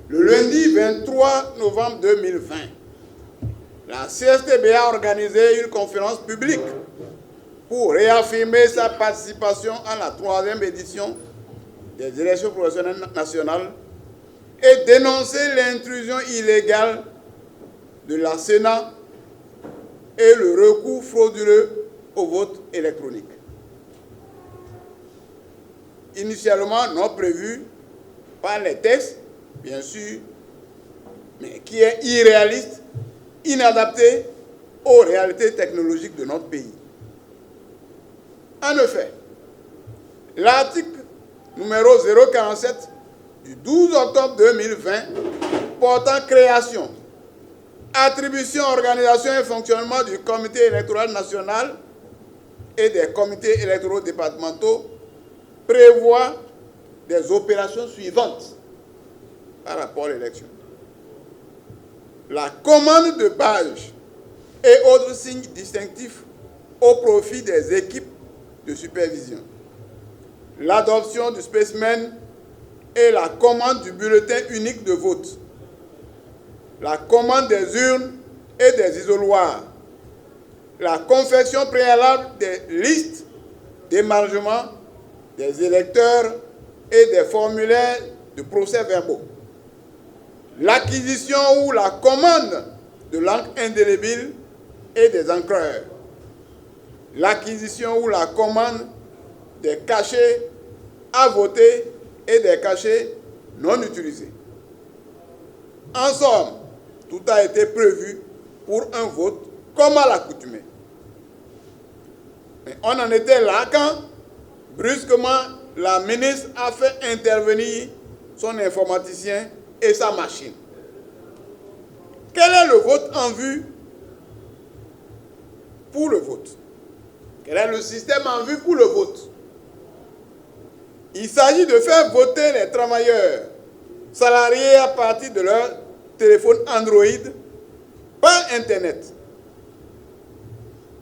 Le lundi 23 novembre 2020, la CSTB a organisé une conférence publique pour réaffirmer sa participation à la 3e édition des élections professionnelles nationales et dénoncer l'intrusion illégale de la Sénat et le recours frauduleux au vote électronique. Initialement non prévu par les textes, bien sûr, mais qui est irréaliste, inadapté aux réalités technologiques de notre pays. En effet, l'article numéro 047 du 12 octobre 2020 portant création, attribution, organisation et fonctionnement du comité électoral national et des comités électoraux départementaux prévoit des opérations suivantes par rapport à l'élection. La commande de badges et autres signes distinctifs au profit des équipes de supervision. L'adoption du spécimen et la commande du bulletin unique de vote. La commande des urnes et des isoloirs. La confection préalable des listes d'émargement des électeurs et des formulaires de procès-verbaux. L'acquisition ou la commande de l'encre indélébile et des encreurs. L'acquisition ou la commande des cachets à voter et des cachets non utilisés. En somme, tout a été prévu pour un vote comme à l'accoutumée. Mais on en était là quand, brusquement, la ministre a fait intervenir son informaticien et sa machine. Quel est le vote en vue pour le vote? Quel est le système en vue pour le vote? Il s'agit de faire voter les travailleurs salariés à partir de leur téléphone Android par Internet.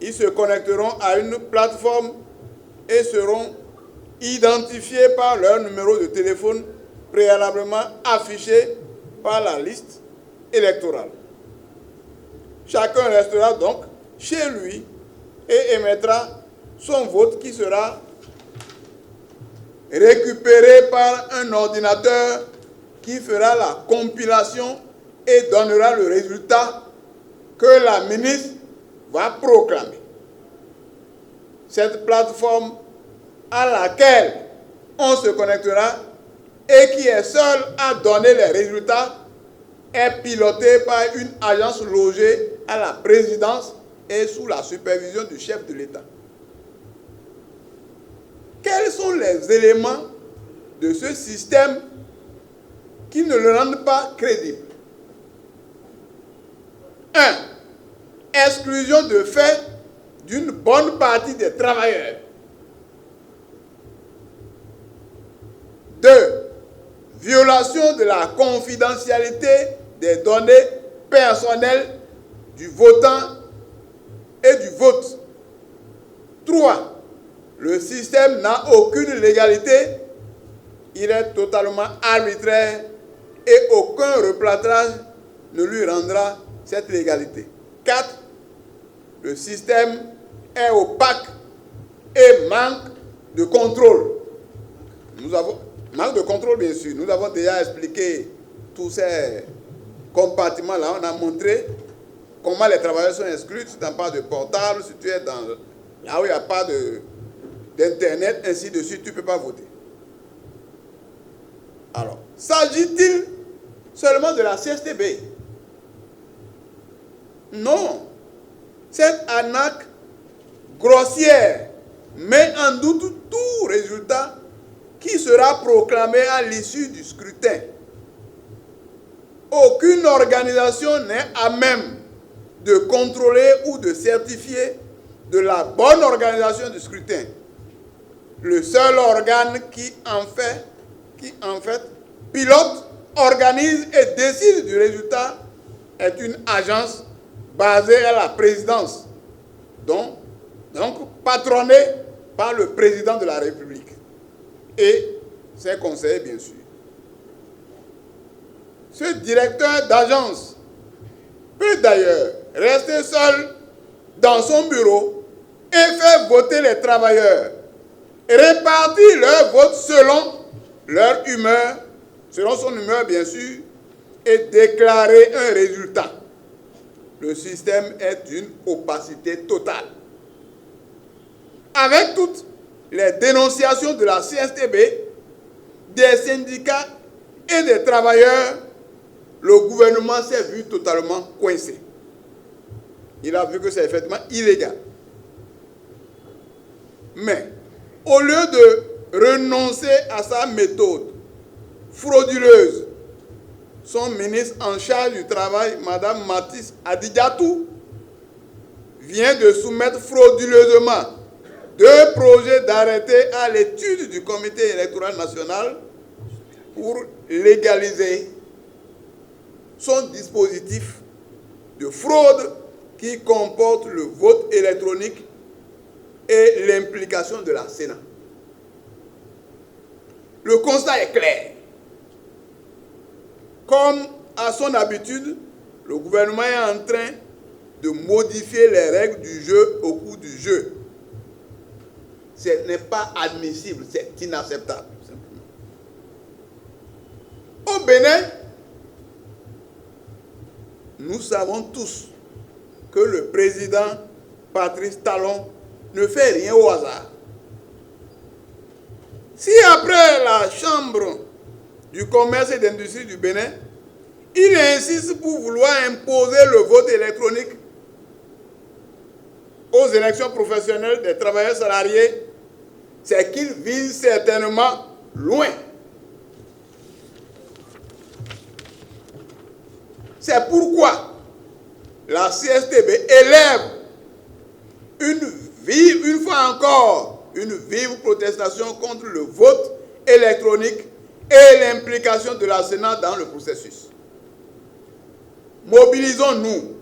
Ils se connecteront à une plateforme et seront identifiés par leur numéro de téléphone préalablement affiché par la liste électorale. Chacun restera donc chez lui et émettra son vote qui sera récupéré par un ordinateur qui fera la compilation et donnera le résultat que la ministre va proclamer. Cette plateforme à laquelle on se connectera et qui est seule à donner les résultats est pilotée par une agence logée à la présidence et sous la supervision du chef de l'État. Quels sont les éléments de ce système qui ne le rendent pas crédible? 1. Exclusion de fait d'une bonne partie des travailleurs. 2. Violation de la confidentialité des données personnelles du votant et du vote. 3. Le système n'a aucune légalité, il est totalement arbitraire et aucun replâtrage ne lui rendra cette légalité. 4. Le système est opaque et manque de contrôle. Manque de contrôle, bien sûr. Nous avons déjà expliqué tous ces compartiments-là. On a montré comment les travailleurs sont exclus. Si tu n'as pas de portable, si tu es dans là où il n'y a pas d'Internet, ainsi de suite, tu ne peux pas voter. Alors, s'agit-il seulement de la CSTB? Non. Cette arnaque grossière met en doute tout résultat qui sera proclamé à l'issue du scrutin. Aucune organisation n'est à même de contrôler ou de certifier de la bonne organisation du scrutin. Le seul organe qui en fait pilote, organise et décide du résultat est une agence basée à la présidence, donc patronnée par le président de la République. Et ses conseillers, bien sûr. ce directeur d'agence peut d'ailleurs rester seul dans son bureau et faire voter les travailleurs, répartir leur vote selon leur humeur, selon son humeur bien sûr, et déclarer un résultat. Le système est d'une opacité totale. Avec toutes les dénonciations de la CSTB, des syndicats et des travailleurs, le gouvernement s'est vu totalement coincé. Il a vu que c'est effectivement illégal. Mais, au lieu de renoncer à sa méthode frauduleuse, son ministre en charge du travail, Mme Mathis Adidiatou, vient de soumettre frauduleusement 2 projets d'arrêté à l'étude du Comité électoral national pour légaliser son dispositif de fraude qui comporte le vote électronique et l'implication de la Sénat. Le constat est clair. Comme à son habitude, le gouvernement est en train de modifier les règles du jeu au cours du jeu. Ce n'est pas admissible, c'est inacceptable. Au Bénin, nous savons tous que le président Patrice Talon ne fait rien au hasard. Si après la Chambre du commerce et d'industrie du Bénin, il insiste pour vouloir imposer le vote électronique aux élections professionnelles des travailleurs salariés, c'est qu'il vise certainement loin. C'est pourquoi la CSTB élève une fois encore une vive protestation contre le vote électronique et l'implication de la Sénat dans le processus. Mobilisons-nous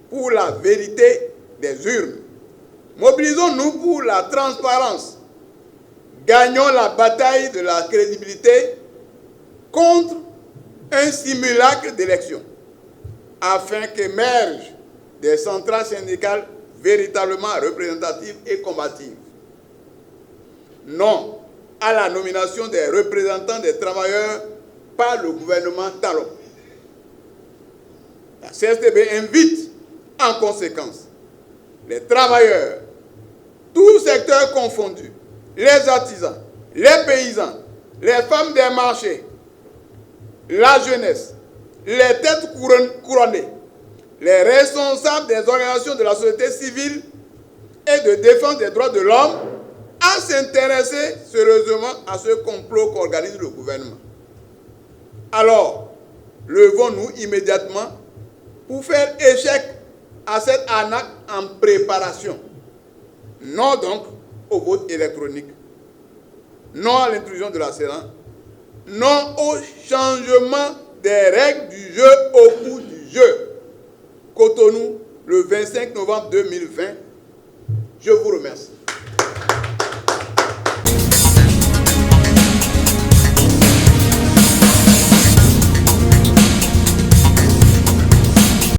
pour la vérité des urnes. Mobilisons-nous pour la transparence. Gagnons la bataille de la crédibilité contre un simulacre d'élection, afin qu'émergent des centrales syndicales véritablement représentatives et combatives. Non à la nomination des représentants des travailleurs par le gouvernement Talon. La CSTB invite en conséquence les travailleurs, tous secteurs confondus, les artisans, les paysans, les femmes des marchés, la jeunesse, les têtes couronnées, les responsables des organisations de la société civile et de défense des droits de l'homme à s'intéresser sérieusement à ce complot qu'organise le gouvernement. Alors, levons-nous immédiatement pour faire échec à cette arnaque en préparation. Non donc au vote électronique, non à l'intrusion de la Sénat, non au changement des règles du jeu au cours du jeu. Cotonou, le 25 novembre 2020. Je vous remercie.